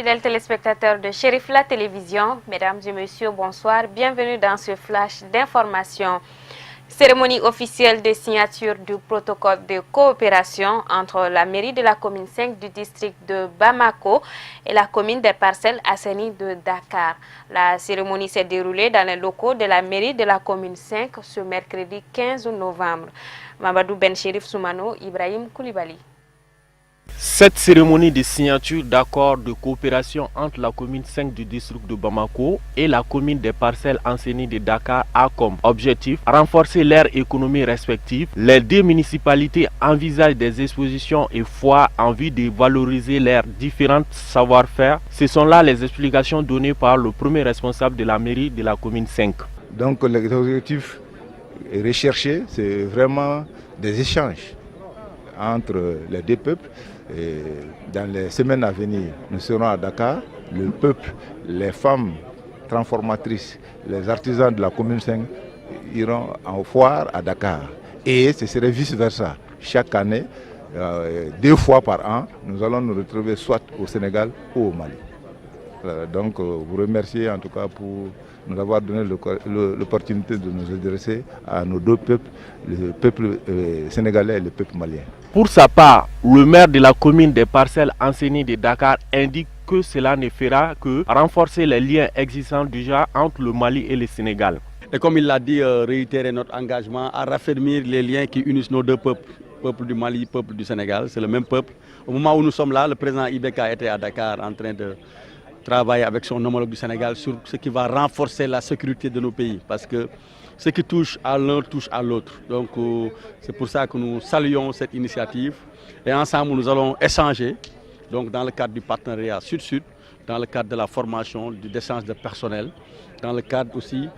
fidèles téléspectateurs de Chérif la télévision, mesdames et messieurs, bonsoir, bienvenue dans ce flash d'information. Cérémonie officielle de signature du protocole de coopération entre la mairie de la commune 5 du district de Bamako et la commune des Parcelles Assainies de Dakar. La cérémonie s'est déroulée dans les locaux de la mairie de la commune 5 ce mercredi 15 novembre. Mamadou Ben Chérif Soumano, Ibrahim Koulibaly. Cette cérémonie de signature d'accord de coopération entre la commune 5 du district de Bamako et la commune des Parcelles Assainies de Dakar a comme objectif renforcer leurs économies respectives. Les deux municipalités envisagent des expositions et foires en vue de valoriser leurs différents savoir-faire. Ce sont là les explications données par le premier responsable de la mairie de la commune 5. Donc l'objectif recherché, c'est vraiment des échanges entre les deux peuples. Et dans les semaines à venir, nous serons à Dakar. Le peuple, les femmes transformatrices, les artisans de la commune 5 iront en foire à Dakar. Et ce serait vice-versa. Chaque année, 2 fois par an, nous allons nous retrouver soit au Sénégal ou au Mali. Donc, vous remercier en tout cas pour nous avoir donné l'opportunité de nous adresser à nos deux peuples, le peuple sénégalais et le peuple malien. Pour sa part, le maire de la commune des Parcelles Assainies de Dakar indique que cela ne fera que renforcer les liens existants déjà entre le Mali et le Sénégal. Et comme il l'a dit, réitérer notre engagement à raffermir les liens qui unissent nos deux peuples, peuple du Mali, peuple du Sénégal, c'est le même peuple. Au moment où nous sommes là, le président Ibeka était à Dakar en train de travailler avec son homologue du Sénégal sur ce qui va renforcer la sécurité de nos pays, parce que ce qui touche à l'un touche à l'autre. Donc c'est pour ça que nous saluons cette initiative et ensemble nous allons échanger donc, dans le cadre du partenariat Sud-Sud, dans le cadre de la formation, du échange de personnel, dans le cadre aussi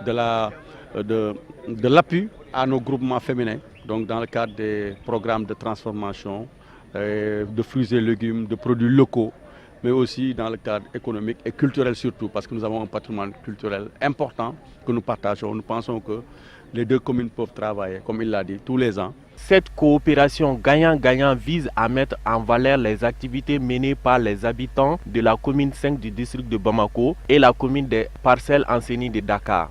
de l'appui à nos groupements féminins, donc dans le cadre des programmes de transformation de fruits et légumes, de produits locaux, mais aussi dans le cadre économique et culturel surtout, parce que nous avons un patrimoine culturel important que nous partageons. Nous pensons que les deux communes peuvent travailler, comme il l'a dit, tous les ans. Cette coopération gagnant-gagnant vise à mettre en valeur les activités menées par les habitants de la commune 5 du district de Bamako et la commune des Parcelles Assainies de Dakar.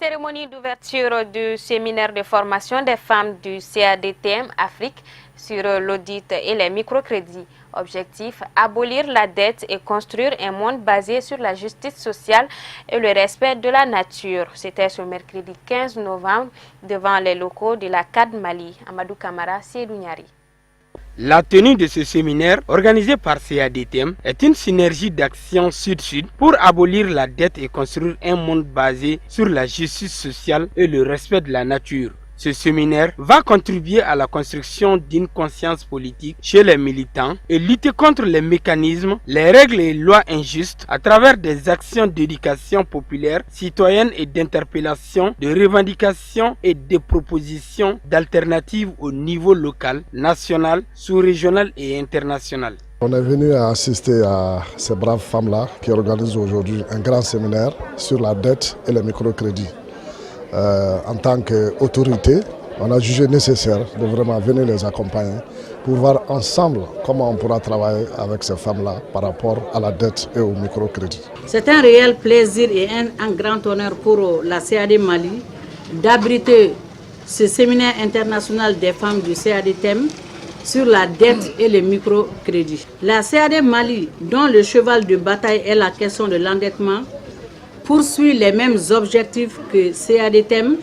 Cérémonie d'ouverture du séminaire de formation des femmes du CADTM Afrique sur l'audit et les microcrédits. Objectif, abolir la dette et construire un monde basé sur la justice sociale et le respect de la nature. C'était ce mercredi 15 novembre devant les locaux de la CAD Mali. Amadou Kamara, Seydou Niari. La tenue de ce séminaire, organisé par CADTM, est une synergie d'action sud-sud pour abolir la dette et construire un monde basé sur la justice sociale et le respect de la nature. Ce séminaire va contribuer à la construction d'une conscience politique chez les militants et lutter contre les mécanismes, les règles et lois injustes à travers des actions d'éducation populaire, citoyenne et d'interpellation, de revendications et de propositions d'alternatives au niveau local, national, sous-régional et international. On est venu assister à ces braves femmes-là qui organisent aujourd'hui un grand séminaire sur la dette et les microcrédits. En tant qu'autorité, on a jugé nécessaire de vraiment venir les accompagner pour voir ensemble comment on pourra travailler avec ces femmes-là par rapport à la dette et au microcrédit. C'est un réel plaisir et un grand honneur pour la CAD Mali d'abriter ce séminaire international des femmes du CADTM sur la dette et les microcrédits. La CAD Mali, dont le cheval de bataille est la question de l'endettement, poursuit les mêmes objectifs que CADTM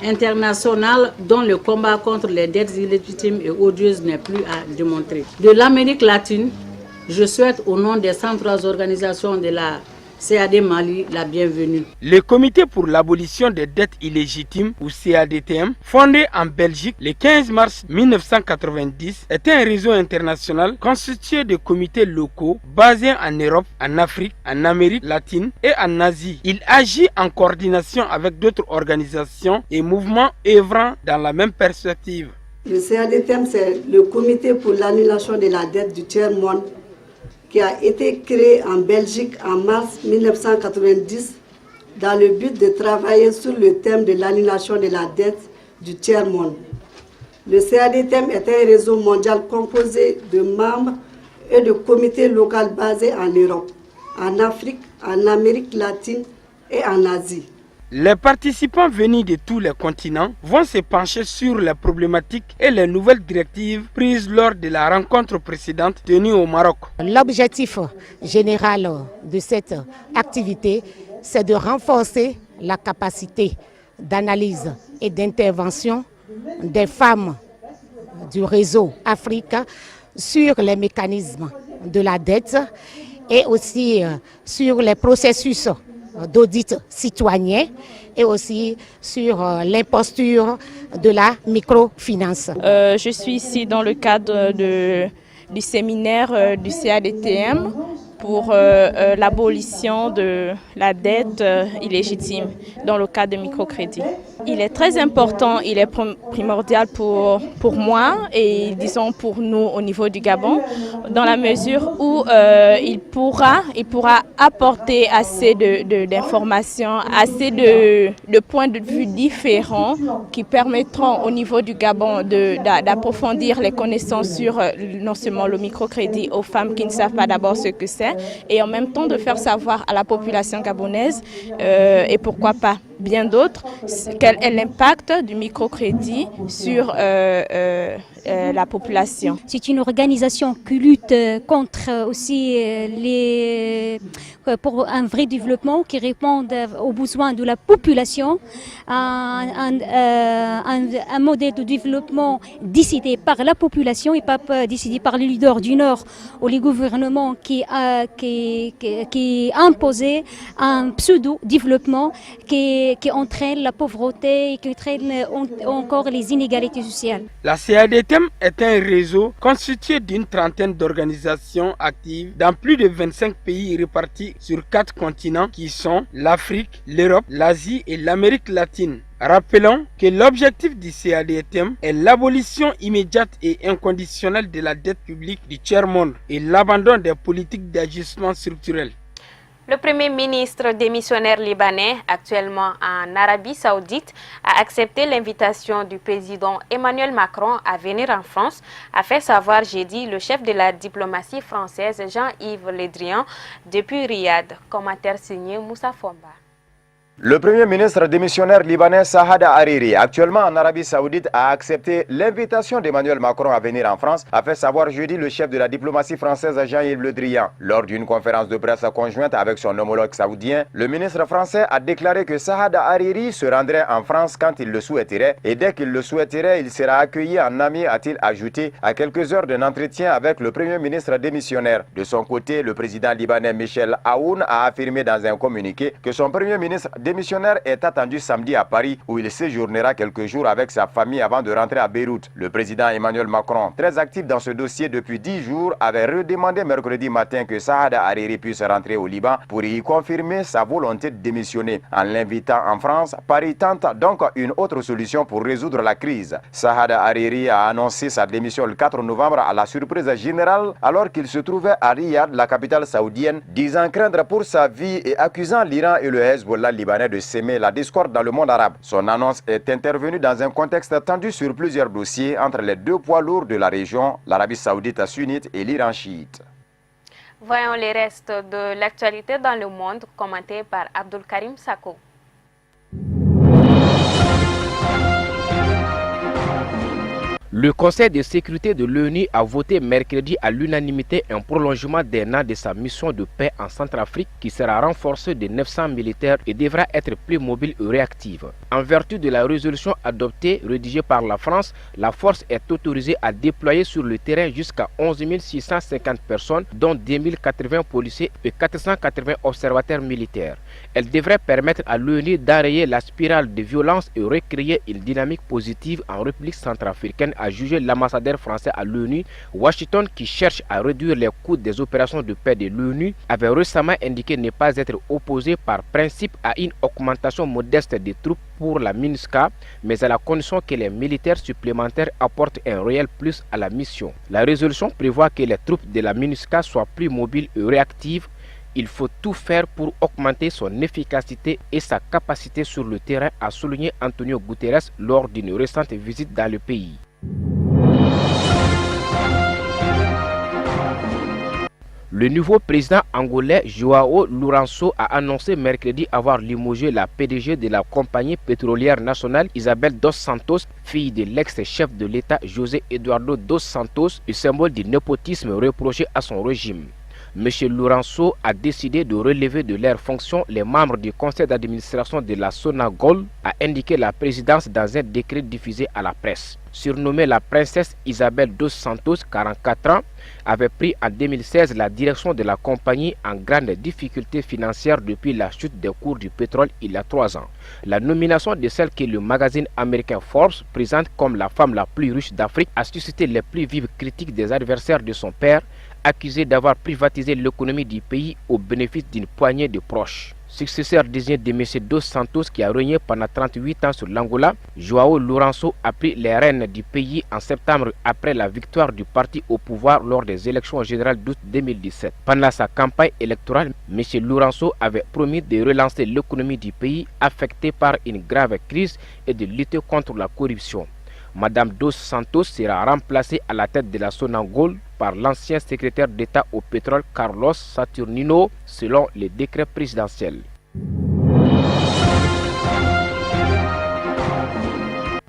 international, dont le combat contre les dettes illégitimes et odieuses n'est plus à démontrer. De l'Amérique latine, je souhaite au nom des 103 organisations de la CAD Mali la bienvenue. Le Comité pour l'abolition des dettes illégitimes, ou CADTM, fondé en Belgique le 15 mars 1990, est un réseau international constitué de comités locaux basés en Europe, en Afrique, en Amérique latine et en Asie. Il agit en coordination avec d'autres organisations et mouvements œuvrant dans la même perspective. Le CADTM, c'est le Comité pour l'annulation de la dette du tiers-monde, qui a été créé en Belgique en mars 1990 dans le but de travailler sur le thème de l'annulation de la dette du tiers-monde. Le CADTM est un réseau mondial composé de membres et de comités locaux basés en Europe, en Afrique, en Amérique latine et en Asie. Les participants venus de tous les continents vont se pencher sur les problématiques et les nouvelles directives prises lors de la rencontre précédente tenue au Maroc. L'objectif général de cette activité, c'est de renforcer la capacité d'analyse et d'intervention des femmes du réseau Afrique sur les mécanismes de la dette et aussi sur les processus d'audit citoyen et aussi sur l'imposture de la microfinance. Je suis ici dans le cadre du séminaire du CADTM pour l'abolition de la dette illégitime dans le cadre de microcrédit. Il est très important, il est primordial pour moi et disons pour nous au niveau du Gabon, dans la mesure où il pourra apporter assez d'informations, assez de points de vue différents qui permettront au niveau du Gabon d'approfondir les connaissances sur non seulement le microcrédit aux femmes qui ne savent pas d'abord ce que c'est et en même temps de faire savoir à la population gabonaise et pourquoi pas bien d'autres, quel est l'impact du microcrédit sur la population. C'est une organisation qui lutte contre aussi pour un vrai développement, qui répond aux besoins de la population, un modèle de développement décidé par la population et pas décidé par les leaders du Nord ou les gouvernements qui imposaient un pseudo-développement qui entraîne la pauvreté et qui entraîne encore les inégalités sociales. La CADTM est un réseau constitué d'une trentaine d'organisations actives dans plus de 25 pays répartis sur 4 continents qui sont l'Afrique, l'Europe, l'Asie et l'Amérique latine. Rappelons que l'objectif du CADTM est l'abolition immédiate et inconditionnelle de la dette publique du tiers-monde et l'abandon des politiques d'ajustement structurel. Le Premier ministre démissionnaire libanais, actuellement en Arabie Saoudite, a accepté l'invitation du président Emmanuel Macron à venir en France, a fait savoir jeudi le chef de la diplomatie française Jean-Yves Le Drian depuis Riyad. Commentaire signé Moussa Fomba. Le Premier ministre démissionnaire libanais Saad Hariri, actuellement en Arabie Saoudite, a accepté l'invitation d'Emmanuel Macron à venir en France, a fait savoir jeudi le chef de la diplomatie française Jean-Yves Le Drian. Lors d'une conférence de presse conjointe avec son homologue saoudien, le ministre français a déclaré que Saad Hariri se rendrait en France quand il le souhaiterait et dès qu'il le souhaiterait, il sera accueilli en ami, a-t-il ajouté, à quelques heures d'un entretien avec le Premier ministre démissionnaire. De son côté, le président libanais Michel Aoun a affirmé dans un communiqué que son Premier ministre démissionnaire est attendu samedi à Paris où il séjournera quelques jours avec sa famille avant de rentrer à Beyrouth. Le président Emmanuel Macron, très actif dans ce dossier depuis 10 jours, avait redemandé mercredi matin que Saad Hariri puisse rentrer au Liban pour y confirmer sa volonté de démissionner. En l'invitant en France, Paris tente donc une autre solution pour résoudre la crise. Saad Hariri a annoncé sa démission le 4 novembre à la surprise générale alors qu'il se trouvait à Riyad, la capitale saoudienne, disant craindre pour sa vie et accusant l'Iran et le Hezbollah libanais de s'aimer la discorde dans le monde arabe. Son annonce est intervenue dans un contexte tendu sur plusieurs dossiers entre les deux poids lourds de la région, l'Arabie saoudite sunnite et l'Iran chiite. Voyons les restes de l'actualité dans le monde, commenté par Abdul Karim Sako. Le Conseil de sécurité de l'ONU a voté mercredi à l'unanimité un prolongement d'un an de sa mission de paix en Centrafrique qui sera renforcée de 900 militaires et devra être plus mobile et réactive. En vertu de la résolution adoptée, rédigée par la France, la force est autorisée à déployer sur le terrain jusqu'à 11 650 personnes, dont 2080 policiers et 480 observateurs militaires. Elle devrait permettre à l'ONU d'enrayer la spirale de violence et recréer une dynamique positive en République centrafricaine, a jugé l'ambassadeur français à l'ONU. Washington, qui cherche à réduire les coûts des opérations de paix de l'ONU, avait récemment indiqué ne pas être opposé par principe à une augmentation modeste des troupes pour la MINUSCA, mais à la condition que les militaires supplémentaires apportent un réel plus à la mission. La résolution prévoit que les troupes de la MINUSCA soient plus mobiles et réactives. Il faut tout faire pour augmenter son efficacité et sa capacité sur le terrain, a souligné Antonio Guterres lors d'une récente visite dans le pays. Le nouveau président angolais João Lourenço a annoncé mercredi avoir limogé la PDG de la compagnie pétrolière nationale Isabel dos Santos, fille de l'ex-chef de l'État José Eduardo dos Santos, le symbole du népotisme reproché à son régime. M. Lourenço a décidé de relever de leurs fonctions les membres du conseil d'administration de la Sonangol, a indiqué la présidence dans un décret diffusé à la presse. Surnommée la princesse Isabel dos Santos, 44 ans, avait pris en 2016 la direction de la compagnie en grande difficulté financière depuis la chute des cours du pétrole il y a 3 ans. La nomination de celle que le magazine américain Forbes présente comme la femme la plus riche d'Afrique a suscité les plus vives critiques des adversaires de son père, accusé d'avoir privatisé l'économie du pays au bénéfice d'une poignée de proches. Successeur désigné de M. dos Santos qui a régné pendant 38 ans sur l'Angola, João Lourenço a pris les rênes du pays en septembre après la victoire du parti au pouvoir lors des élections générales d'août 2017. Pendant sa campagne électorale, M. Lourenço avait promis de relancer l'économie du pays affectée par une grave crise et de lutter contre la corruption. Madame dos Santos sera remplacée à la tête de la Sonangol par l'ancien secrétaire d'État au pétrole Carlos Saturnino, selon les décrets présidentiels.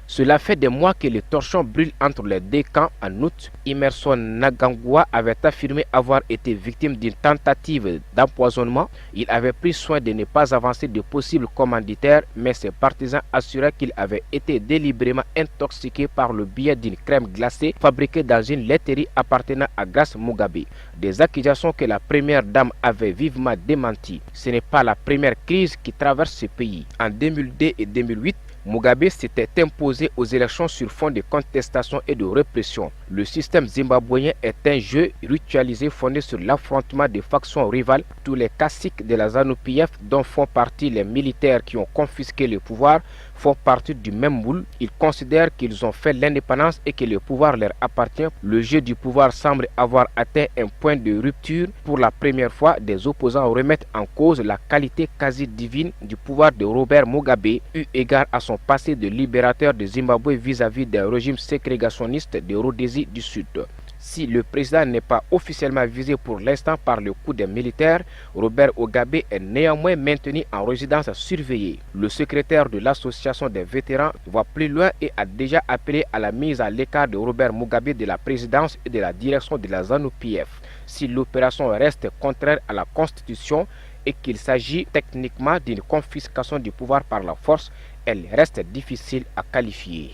Cela fait des mois que les torchons brûlent entre les deux camps. En août, Emerson Nagangwa avait affirmé avoir été victime d'une tentative d'empoisonnement. Il avait pris soin de ne pas avancer de possibles commanditaires, mais ses partisans assuraient qu'il avait été délibérément intoxiqué par le biais d'une crème glacée fabriquée dans une laiterie appartenant à Grace Mugabe. Des accusations que la première dame avait vivement démenties. Ce n'est pas la première crise qui traverse ce pays. En 2002 et 2008, Mugabe s'était imposé aux élections sur fond de contestation et de répression. Le système zimbabwéen est un jeu ritualisé fondé sur l'affrontement des factions rivales. Tous les caciques de la ZANU-PF, dont font partie les militaires qui ont confisqué le pouvoir, font partie du même moule. Ils considèrent qu'ils ont fait l'indépendance et que le pouvoir leur appartient. Le jeu du pouvoir semble avoir atteint un point de rupture. Pour la première fois, des opposants remettent en cause la qualité quasi divine du pouvoir de Robert Mugabe, eu égard à son passé de libérateur de Zimbabwe vis-à-vis des régimes ségrégationnistes de Rhodésie du Sud. Si le président n'est pas officiellement visé pour l'instant par le coup des militaires, Robert Mugabe est néanmoins maintenu en résidence surveillée. Le secrétaire de l'association des vétérans va plus loin et a déjà appelé à la mise à l'écart de Robert Mugabe de la présidence et de la direction de la ZANU-PF. Si l'opération reste contraire à la Constitution et qu'il s'agit techniquement d'une confiscation du pouvoir par la force, elle reste difficile à qualifier.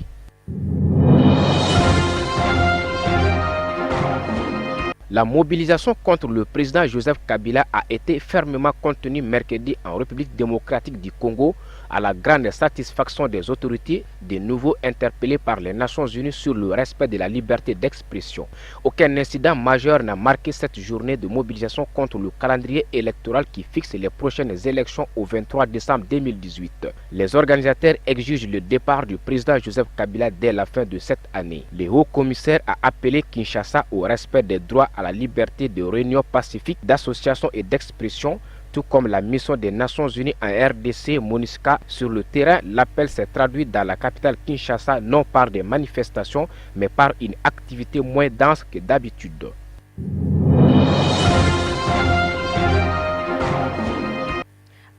La mobilisation contre le président Joseph Kabila a été fermement contenue mercredi en République démocratique du Congo, à la grande satisfaction des autorités, de nouveau interpellées par les Nations Unies sur le respect de la liberté d'expression. Aucun incident majeur n'a marqué cette journée de mobilisation contre le calendrier électoral qui fixe les prochaines élections au 23 décembre 2018. Les organisateurs exigent le départ du président Joseph Kabila dès la fin de cette année. Le haut-commissaire a appelé Kinshasa au respect des droits à la liberté de réunion pacifique, d'association et d'expression, tout comme la mission des Nations Unies en RDC, MONUSCA, sur le terrain. L'appel s'est traduit dans la capitale Kinshasa non par des manifestations, mais par une activité moins dense que d'habitude.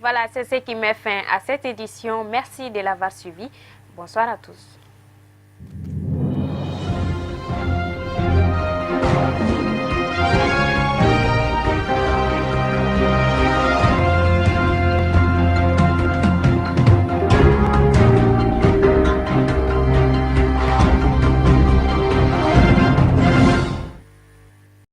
Voilà, c'est ce qui met fin à cette édition. Merci de l'avoir suivi. Bonsoir à tous.